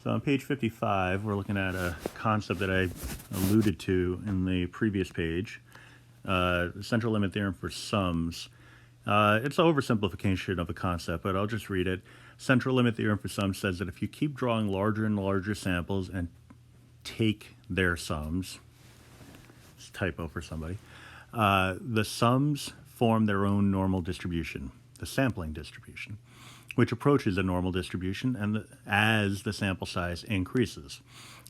So on page 55, we're looking at a concept that I alluded to in the previous page, the central limit theorem for sums. It's an oversimplification of a concept, but I'll just read it. Central limit theorem for sums says that if you keep drawing larger and larger samples and take their sums, it's a typo for somebody, the sums form their own normal distribution, the sampling distribution, which approaches a normal distribution and as the sample size increases.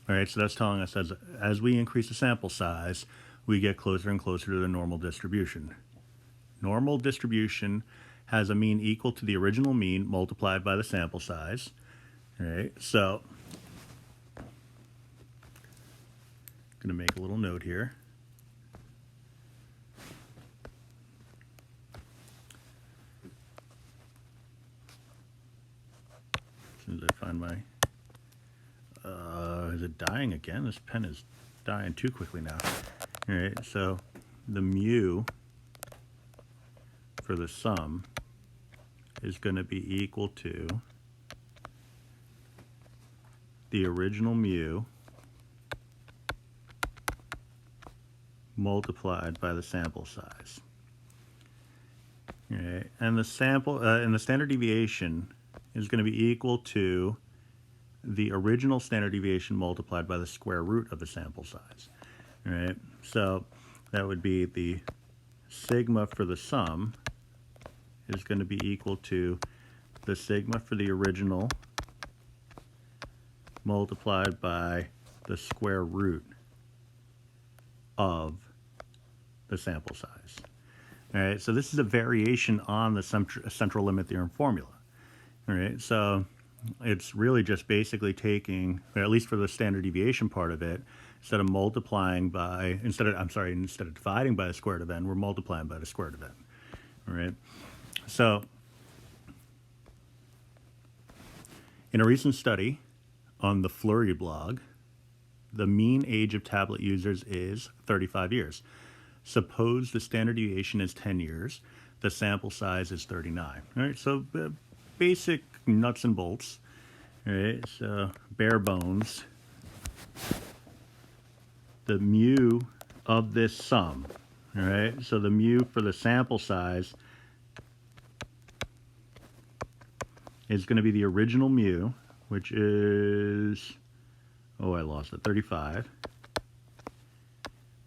All right, so that's telling us as we increase the sample size, we get closer and closer to the normal distribution. Normal distribution has a mean equal to the original mean multiplied by the sample size. All right, so I'm going to make a little note here. As soon as I find my, is it dying again? This pen is dying too quickly now. All right, so the mu for the sum is going to be equal to the original mu multiplied by the sample size. All right, and the sample and the standard deviation is going to be equal to the original standard deviation multiplied by the square root of the sample size. All right, so that would be the sigma for the sum is going to be equal to the sigma for the original multiplied by the square root of the sample size. All right, so this is a variation on the central limit theorem formula. All right, so it's really just basically taking, or at least for the standard deviation part of it, instead of multiplying by, instead of dividing by the square root of n, we're multiplying by the square root of n. All right, so in a recent study on the Flurry blog, the mean age of tablet users is 35 years. Suppose the standard deviation is 10 years, the sample size is 39. All right, so basic nuts and bolts. All right, so bare bones. The mu of this sum. All right, so the mu for the sample size is going to be the original mu, which is, oh, I lost it, 35,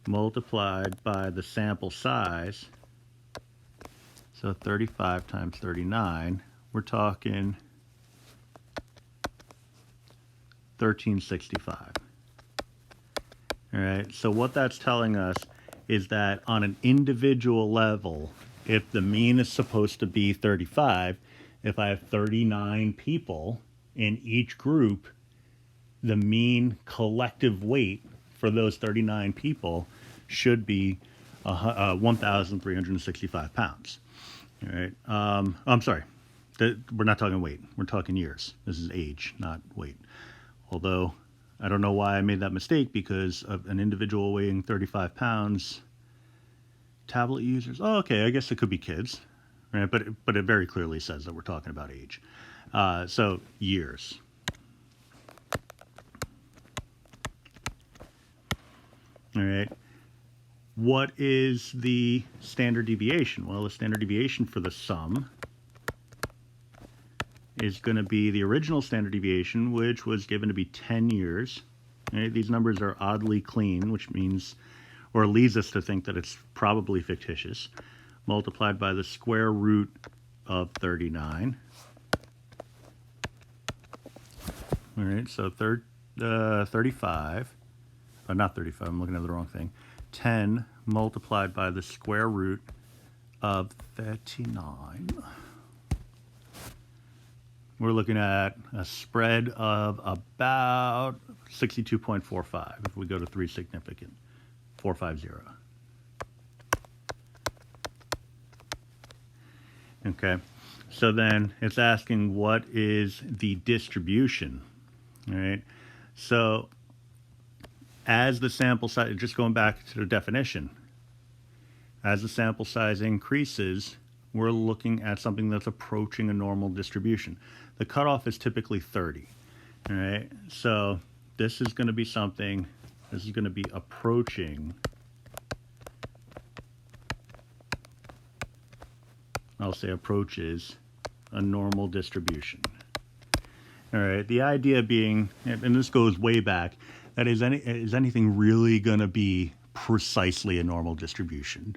multiplied by the sample size. So 35 times 39, we're talking 1365. All right, so what that's telling us is that on an individual level, if the mean is supposed to be 35, if I have 39 people in each group, the mean collective weight for those 39 people should be 1,365 pounds. All right, I'm sorry, we're not talking weight, we're talking years. This is age, not weight. Although I don't know why I made that mistake, because of an individual weighing 35 pounds, tablet users, oh, okay, I guess it could be kids, right? But it very clearly says that we're talking about age. So years. All right. What is the standard deviation? Well, the standard deviation for the sum is going to be the original standard deviation, which was given to be 10 years. Right? These numbers are oddly clean, which means, or leads us to think that it's probably fictitious, multiplied by the square root of 39. All right, so 35, not 35, I'm looking at the wrong thing, 10 multiplied by the square root of 39. We're looking at a spread of about 62.45 if we go to 3 significant, 450. Okay, so then it's asking what is the distribution, all right? So as the sample size, just going back to the definition, as the sample size increases, we're looking at something that's approaching a normal distribution. The cutoff is typically 30. All right, so this is going to be something, this is going to be approaching, I'll say approaches a normal distribution. All right, the idea being, and this goes way back, that is anything really going to be precisely a normal distribution?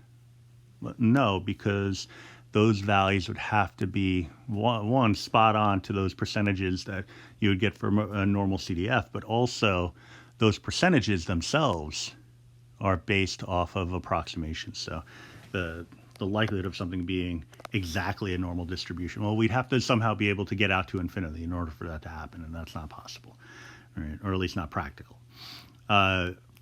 No, because those values would have to be, one, spot on to those percentages that you would get from a normal CDF, but also those percentages themselves are based off of approximations. So the likelihood of something being exactly a normal distribution, well, we'd have to somehow be able to get out to infinity in order for that to happen, and that's not possible, right? Or at least not practical.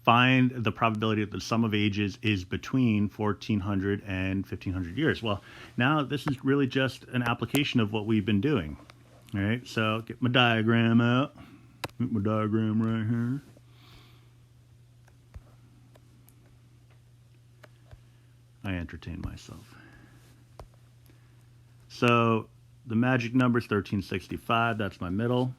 Find the probability that the sum of ages is between 1400 and 1500 years. Well, now this is really just an application of what we've been doing. All right, so get my diagram out. Get my diagram right here. I entertain myself. So the magic number is 1365. That's my middle.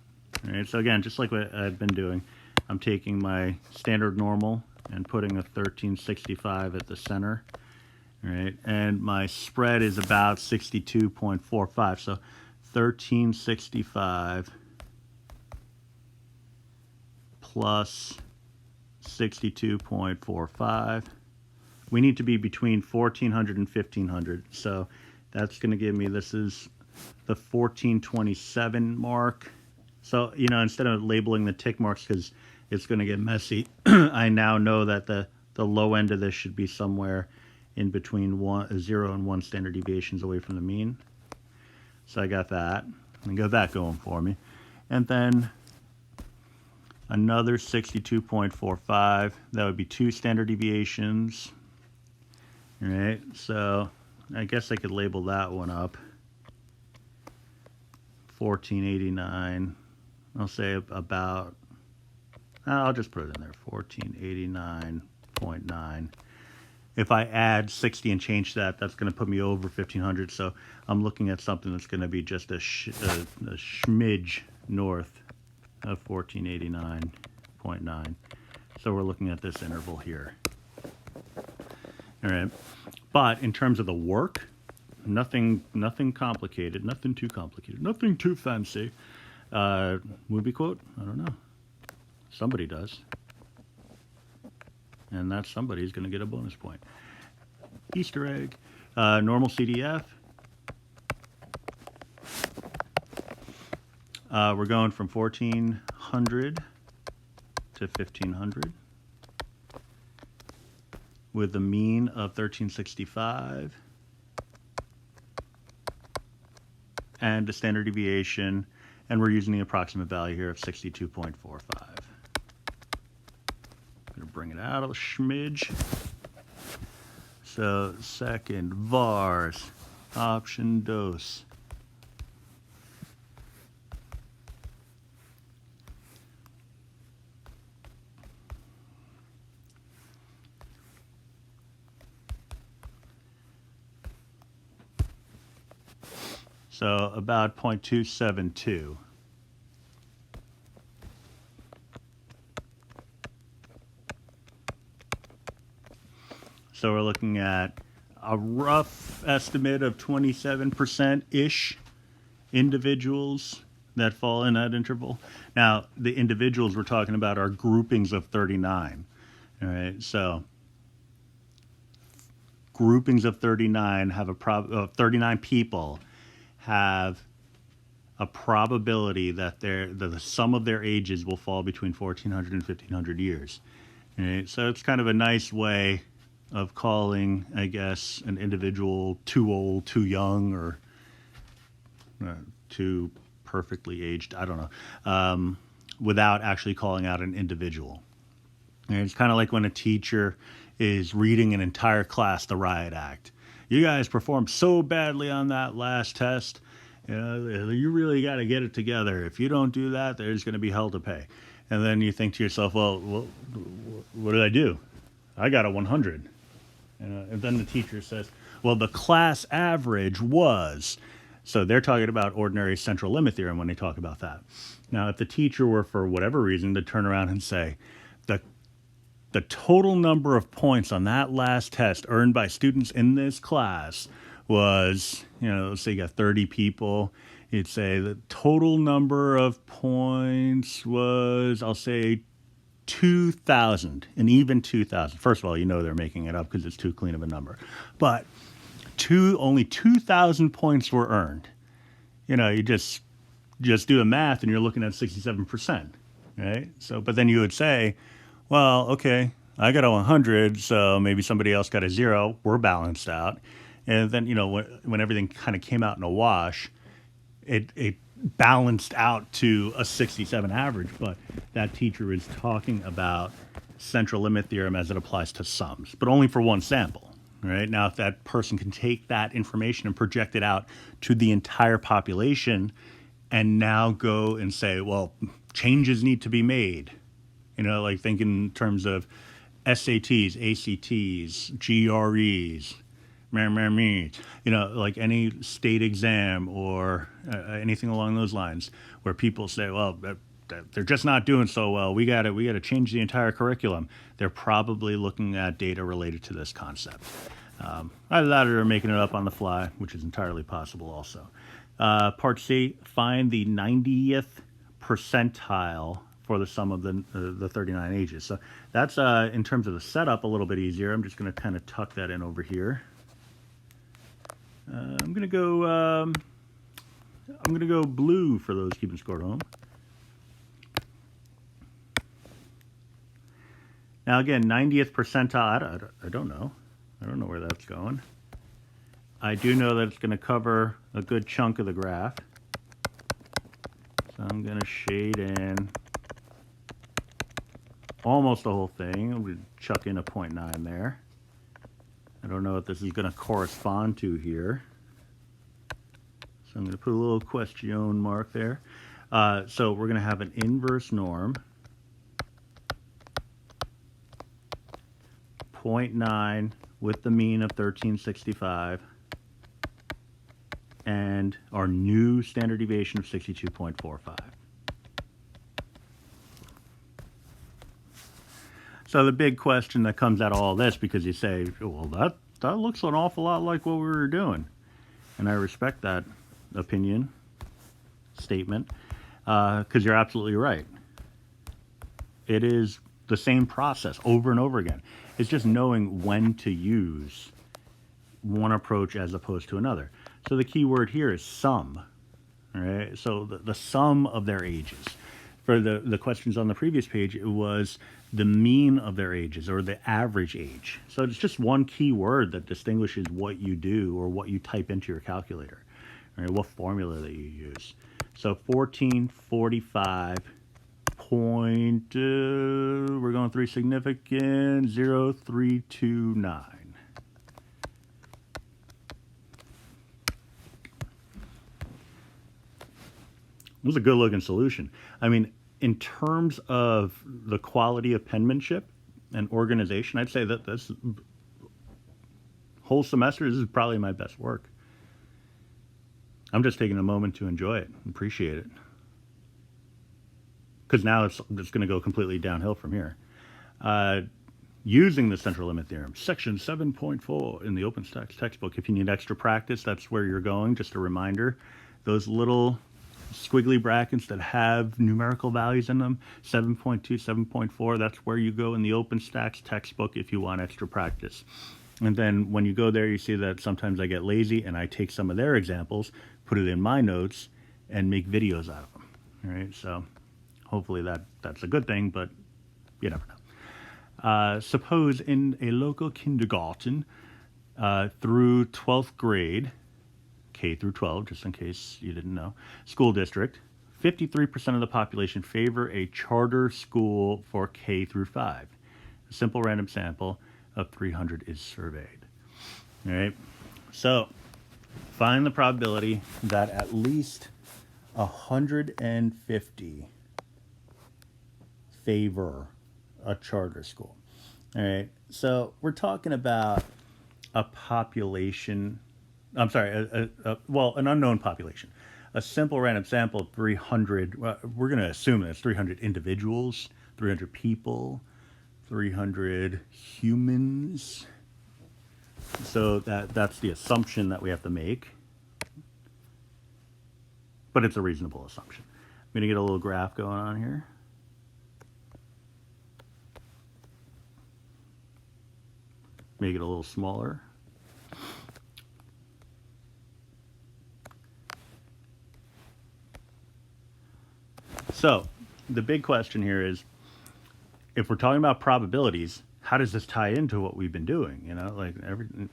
All right, so again, just like what I've been doing, I'm taking my standard normal and putting a 1365 at the center. All right, and my spread is about 62.45. So 1365 plus 62.45. We need to be between 1400 and 1500. So that's going to give me, this is the 1427 mark. So, you know, instead of labeling the tick marks because it's going to get messy, I now know that the low end of this should be somewhere in between 0 and 1 standard deviations away from the mean. So I got that. I got that going for me. And then another 62.45. That would be 2 standard deviations. All right, so I guess I could label that one up. 1489. I'll say about, I'll just put it in there, 1489.9. If I add 60 and change that, that's going to put me over 1500. So I'm looking at something that's going to be just a smidge north of 1489.9. So we're looking at this interval here. All right, but in terms of the work, nothing complicated, nothing too complicated, nothing too fancy. Movie quote? I don't know. Somebody does. And that somebody's going to get a bonus point. Easter egg. Normal CDF. We're going from 1400 to 1500 with a mean of 1365 and a standard deviation, and we're using the approximate value here of 62.45. Gonna bring it out a smidge. So second vars, option dose. So about 0.272. So we're looking at a rough estimate of 27%-ish individuals that fall in that interval. Now, the individuals we're talking about are groupings of 39. All right, so groupings of 39 have a 39 people have a probability that the sum of their ages will fall between 1400 and 1500 years. All right, so it's kind of a nice way of calling, I guess, an individual too old, too young, or too perfectly aged, I don't know, without actually calling out an individual. And it's kind of like when a teacher is reading an entire class the riot act. You guys performed so badly on that last test. You really got to get it together. If you don't do that, there's going to be hell to pay. And then you think to yourself, well, what did I do? I got a 100. And then the teacher says, well, the class average was So they're talking about ordinary central limit theorem when they talk about that. Now, if the teacher were, for whatever reason, to turn around and say, the total number of points on that last test earned by students in this class was, let's say you got 30 people. You'd say the total number of points was, I'll say, 2,000, an even 2,000. First of all, they're making it up because it's too clean of a number. But only 2,000 points were earned. You just do the math and you're looking at 67%, right? So, but then you would say, well, okay, I got a 100, so maybe somebody else got a 0. We're balanced out. And then, when everything kind of came out in a wash, it balanced out to a 67 average. But that teacher is talking about central limit theorem as it applies to sums, but only for one sample, right? Now, if that person can take that information and project it out to the entire population and now go and say, well, changes need to be made. Like think in terms of SATs, ACTs, GREs, like any state exam or anything along those lines, where people say, well, they're just not doing so well. We got to change the entire curriculum. They're probably looking at data related to this concept. Either that or they're making it up on the fly, which is entirely possible also. Part C, find the 90th percentile for the sum of the 39 ages. So that's, in terms of the setup, a little bit easier. I'm just going to kind of tuck that in over here. I'm going to go blue for those keeping score at home. Now again, 90th percentile, I don't know. I don't know where that's going. I do know that it's going to cover a good chunk of the graph. So I'm going to shade in almost the whole thing. I'm going to chuck in a 0.9 there. I don't know what this is going to correspond to here. So I'm going to put a little question mark there. So we're going to have an inverse norm, 0.9 with the mean of 1365, and our new standard deviation of 62.45. So the big question that comes out of all this, because you say, well, that looks an awful lot like what we were doing. And I respect that opinion, statement, because you're absolutely right. It is the same process over and over again. It's just knowing when to use one approach as opposed to another. So the key word here is sum. All right? So the sum of their ages. For the questions on the previous page, it was the mean of their ages, or the average age. So it's just one key word that distinguishes what you do or what you type into your calculator, right? What formula that you use. So 1445 point, we're going 3 significant, 0329. It was a good looking solution. I mean, in terms of the quality of penmanship and organization, I'd say that this whole semester, this is probably my best work. I'm just taking a moment to enjoy it, appreciate it. Because now it's going to go completely downhill from here. Using the central limit theorem, section 7.4 in the OpenStax textbook. If you need extra practice, that's where you're going. Just a reminder, those little squiggly brackets that have numerical values in them, 7.2, 7.4, that's where you go in the OpenStax textbook if you want extra practice. And then when you go there, you see that sometimes I get lazy and I take some of their examples, put it in my notes, and make videos out of them. All right, so hopefully that's a good thing, but you never know. Suppose in a local kindergarten through 12th grade, K through 12, just in case you didn't know, school district, 53% of the population favor a charter school for K through 5. A simple random sample of 300 is surveyed. All right, so find the probability that at least 150 favor a charter school. All right, so we're talking about a population I'm sorry, well, an unknown population. A simple random sample of 300, we're going to assume that's 300 individuals, 300 people, 300 humans. So that's the assumption that we have to make. But it's a reasonable assumption. I'm going to get a little graph going on here. Make it a little smaller. So the big question here is, if we're talking about probabilities, how does this tie into what we've been doing? You know, like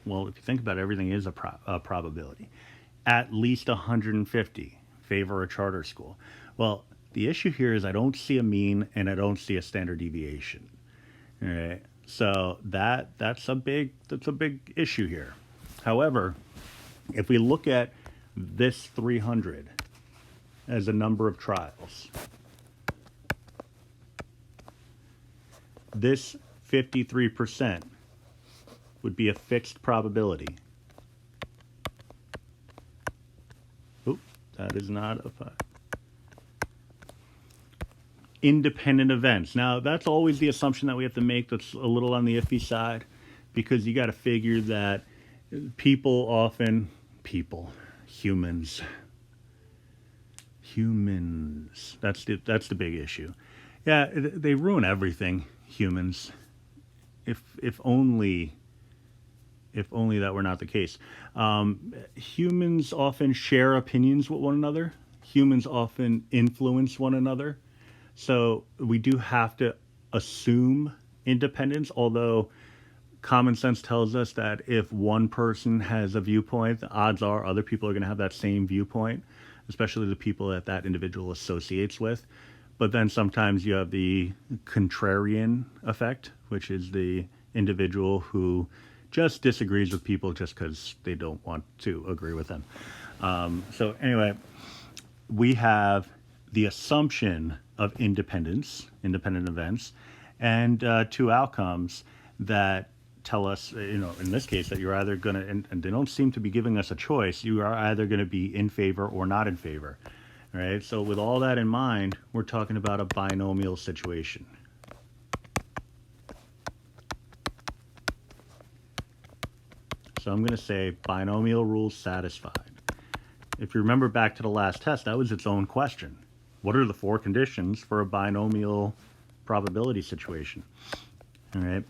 well, if you think about it, everything is a probability. At least 150 favor a charter school. Well, the issue here is I don't see a mean and I don't see a standard deviation. All right. So that's a big issue here. However, if we look at this 300 as a number of trials, this 53% would be a fixed probability. Oop, that is not a 5. Independent events. Now, that's always the assumption that we have to make that's a little on the iffy side, because you got to figure that humans, that's the big issue. Yeah, they ruin everything, humans. If only that were not the case. Humans often share opinions with one another. Humans often influence one another. So we do have to assume independence, although common sense tells us that if one person has a viewpoint, the odds are other people are going to have that same viewpoint, especially the people that that individual associates with. But then sometimes you have the contrarian effect, which is the individual who just disagrees with people just because they don't want to agree with them. So anyway, we have the assumption of independent events, and two outcomes that tell us, in this case, that you're either going to, and they don't seem to be giving us a choice, you are either going to be in favor or not in favor. All right, so with all that in mind, we're talking about a binomial situation. So I'm going to say binomial rule satisfied. If you remember back to the last test, that was its own question. What are the 4 conditions for a binomial probability situation? All right.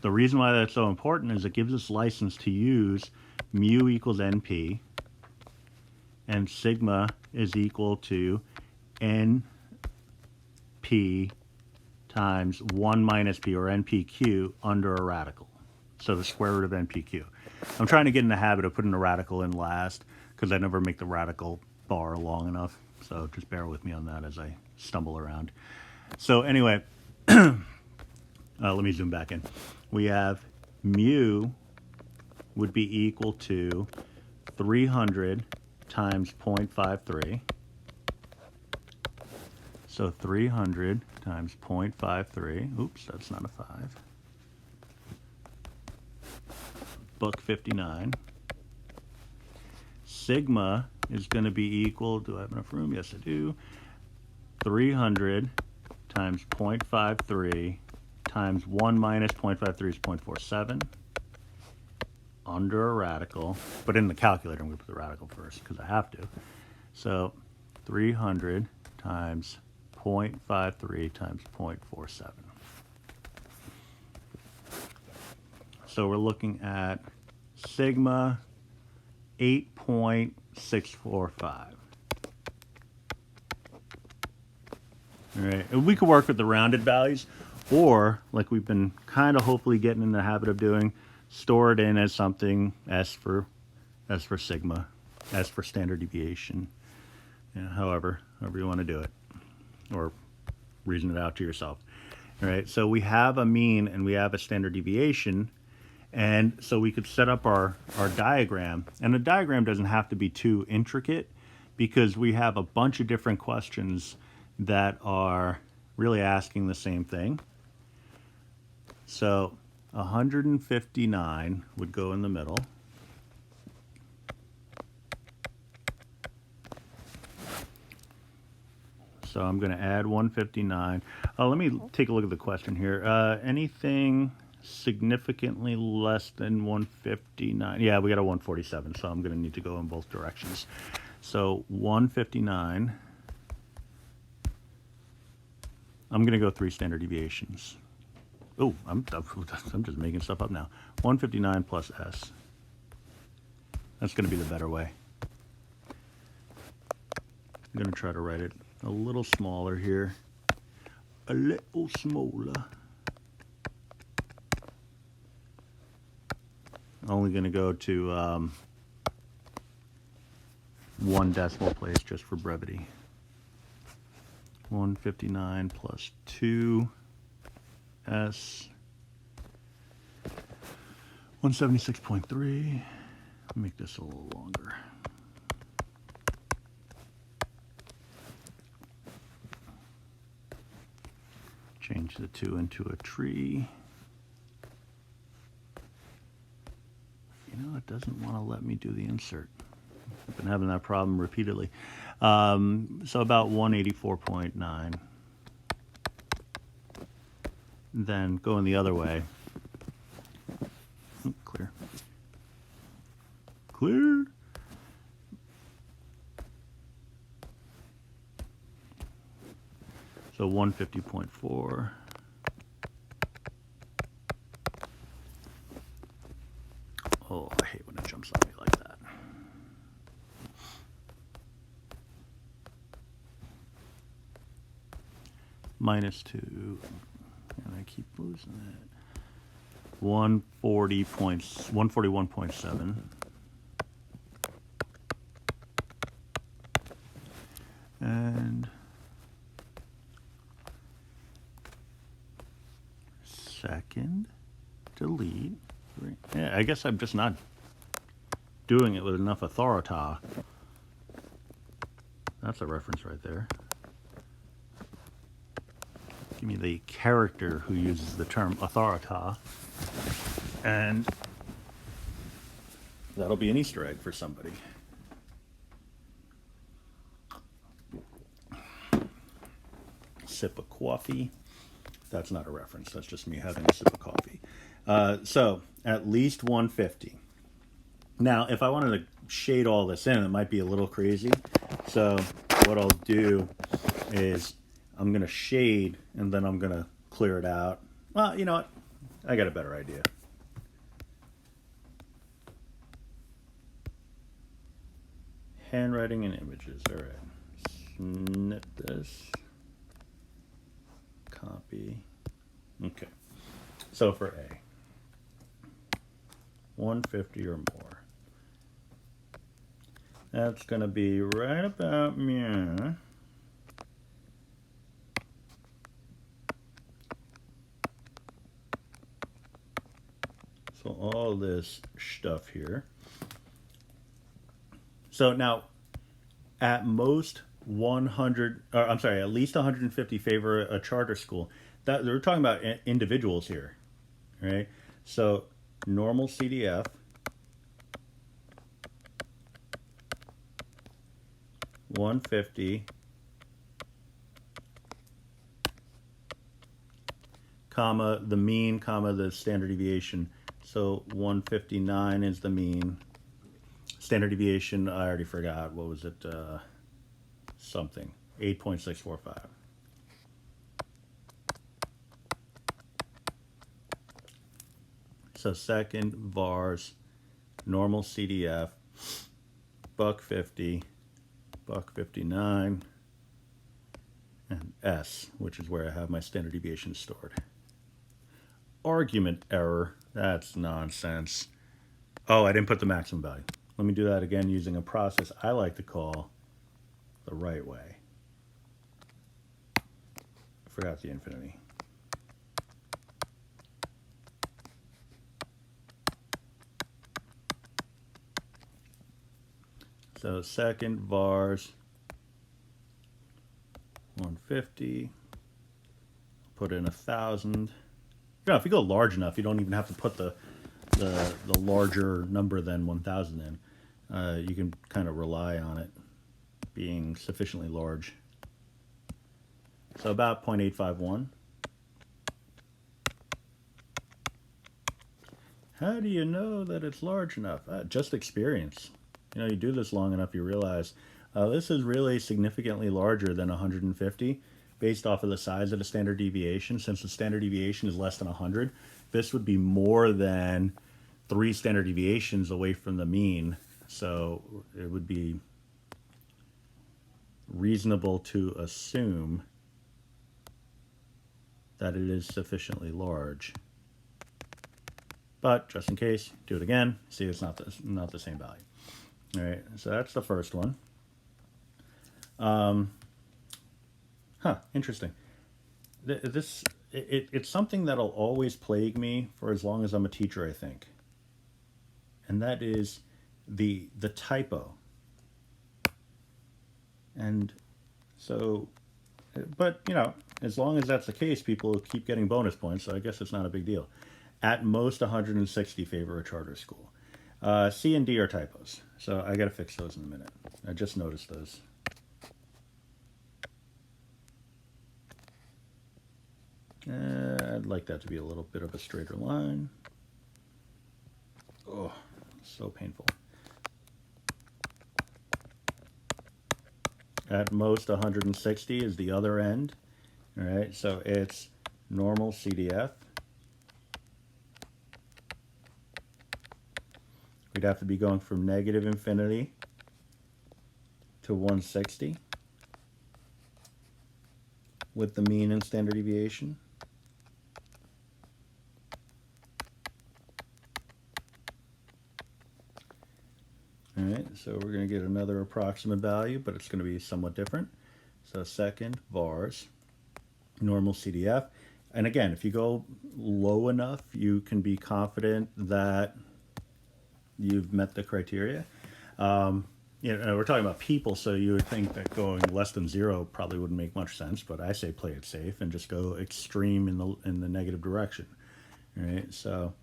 The reason why that's so important is it gives us license to use mu equals np, and sigma is equal to np times 1 minus p, or npq, under a radical. So the square root of npq. I'm trying to get in the habit of putting the radical in last, because I never make the radical bar long enough. So just bear with me on that as I stumble around. So anyway, let me zoom back in. We have mu would be equal to 300 times 0.53. So 300 times 0.53. Oops, that's not a 5. Book 59. Sigma is going to be equal, do I have enough room? Yes, I do. 300 times 0.53 times 1 minus 0.53 is 0.47 under a radical. But in the calculator, I'm going to put the radical first because I have to. So 300 times 0.53 times 0.47. So we're looking at sigma 8.645. All right, and we could work with the rounded values, or like we've been kind of hopefully getting in the habit of doing, store it in as something S for sigma, S for standard deviation, however you want to do it, or reason it out to yourself. All right, so we have a mean and we have a standard deviation. And so we could set up our diagram, and the diagram doesn't have to be too intricate because we have a bunch of different questions that are really asking the same thing. So 159 would go in the middle. So I'm going to add 159. Let me take a look at the question here. Anything significantly less than 159? Yeah, we got a 147, so I'm going to need to go in both directions. So 159. I'm going to go 3 standard deviations. Oh, I'm just making stuff up now. 159 plus S. That's going to be the better way. I'm going to try to write it a little smaller here. A little smaller. Only going to go to 1 decimal place just for brevity. 159 plus 2 S. 176.3. Make this a little longer. Change the 2 into a tree. You know, it doesn't want to let me do the insert. I've been having that problem repeatedly. So about 184.9. Then going the other way. Clear. Clear. So 150.4. Oh, I hate when it jumps on me like that. Minus 2. And I keep losing it. 141.7. And second, delete. Yeah, I guess I'm just not doing it with enough authority. That's a reference right there. Give me the character who uses the term authority, and that'll be an Easter egg for somebody. Sip of coffee. That's not a reference. That's just me having a sip of coffee. So at least 150. Now, if I wanted to shade all this in, it might be a little crazy. So what I'll do is I'm going to shade, and then I'm going to clear it out. Well, you know what? I got a better idea. Handwriting and images. All right. Snip this. Copy. Okay. So for A, 150 or more. That's going to be right about me. So all this stuff here. So now, at most 100, or I'm sorry, at least 150 favor a charter school. That we're talking about individuals here, right? So normal CDF, 150, comma the mean, comma the standard deviation. So 159 is the mean. Standard deviation, I already forgot. What was it? Something. 8.645. So second, vars, normal CDF, $1.50, $1.59, and S, which is where I have my standard deviation stored. Argument error. That's nonsense. Oh, I didn't put the maximum value. Let me do that again using a process I like to call the right way. I forgot the infinity. So second, vars, 150. Put in 1,000. You know, if you go large enough, you don't even have to put the larger number than 1,000 in. You can kind of rely on it being sufficiently large. So about 0.851. How do you know that it's large enough? Just experience. You know, you do this long enough, you realize this is really significantly larger than 150 based off of the size of the standard deviation. Since the standard deviation is less than 100, this would be more than 3 standard deviations away from the mean. So it would be reasonable to assume that it is sufficiently large. But just in case, do it again. See, it's not the same value. All right, so that's the first one. Interesting. It's something that'll always plague me for as long as I'm a teacher, I think. And that is the typo. And so, but you know, as long as that's the case, people keep getting bonus points, so I guess it's not a big deal. At most 160 favor a charter school. C and D are typos, so I gotta fix those in a minute. I just noticed those. I'd like that to be a little bit of a straighter line. Oh, so painful. At most 160 is the other end. All right, so it's normal CDF. We'd have to be going from negative infinity to 160 with the mean and standard deviation. All right, so we're going to get another approximate value, but it's going to be somewhat different. So second vars, normal CDF. And again, if you go low enough, you can be confident that you've met the criteria. You know, we're talking about people, so you would think that going less than 0 probably wouldn't make much sense, but I say play it safe and just go extreme in the negative direction. All right, so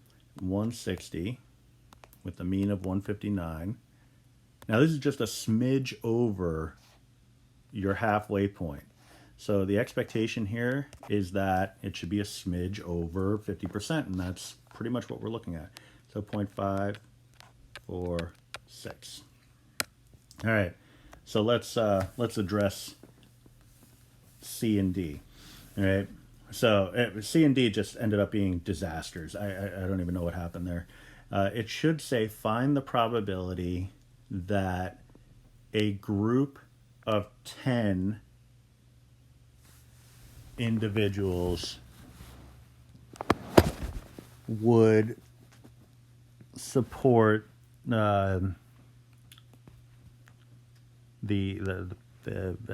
160 with the mean of 159. Now this is just a smidge over your halfway point. So the expectation here is that it should be a smidge over 50%, and that's pretty much what we're looking at. So 0.546. All right, so let's address C and D. All right, so C and D just ended up being disasters. I don't even know what happened there. It should say find the probability that a group of 10 individuals would support the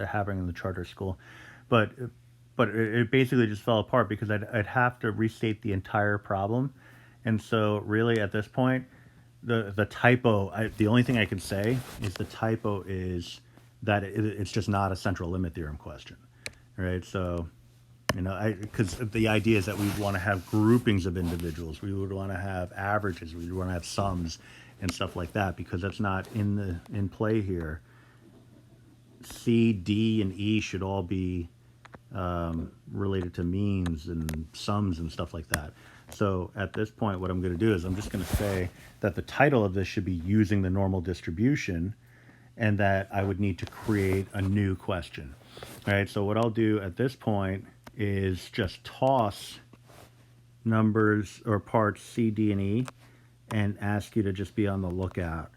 having in the charter school, but it basically just fell apart because I'd have to restate the entire problem, and so really at this point, the typo. The only thing I can say is the typo is that it's just not a central limit theorem question, right? So, you know, because the idea is that we want to have groupings of individuals, we would want to have averages, we would want to have sums and stuff like that, because that's not in play here. C, D, and E should all be related to means and sums and stuff like that. So at this point, what I'm going to do is I'm just going to say that the title of this should be using the normal distribution, and that I would need to create a new question. All right, so what I'll do at this point is just toss numbers or parts C, D, and E, and ask you to just be on the lookout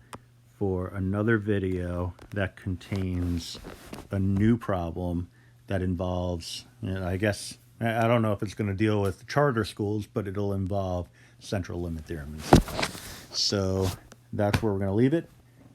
for another video that contains a new problem that involves, you know, I guess, I don't know if it's going to deal with charter schools, but it'll involve central limit theorem. So that's where we're going to leave it.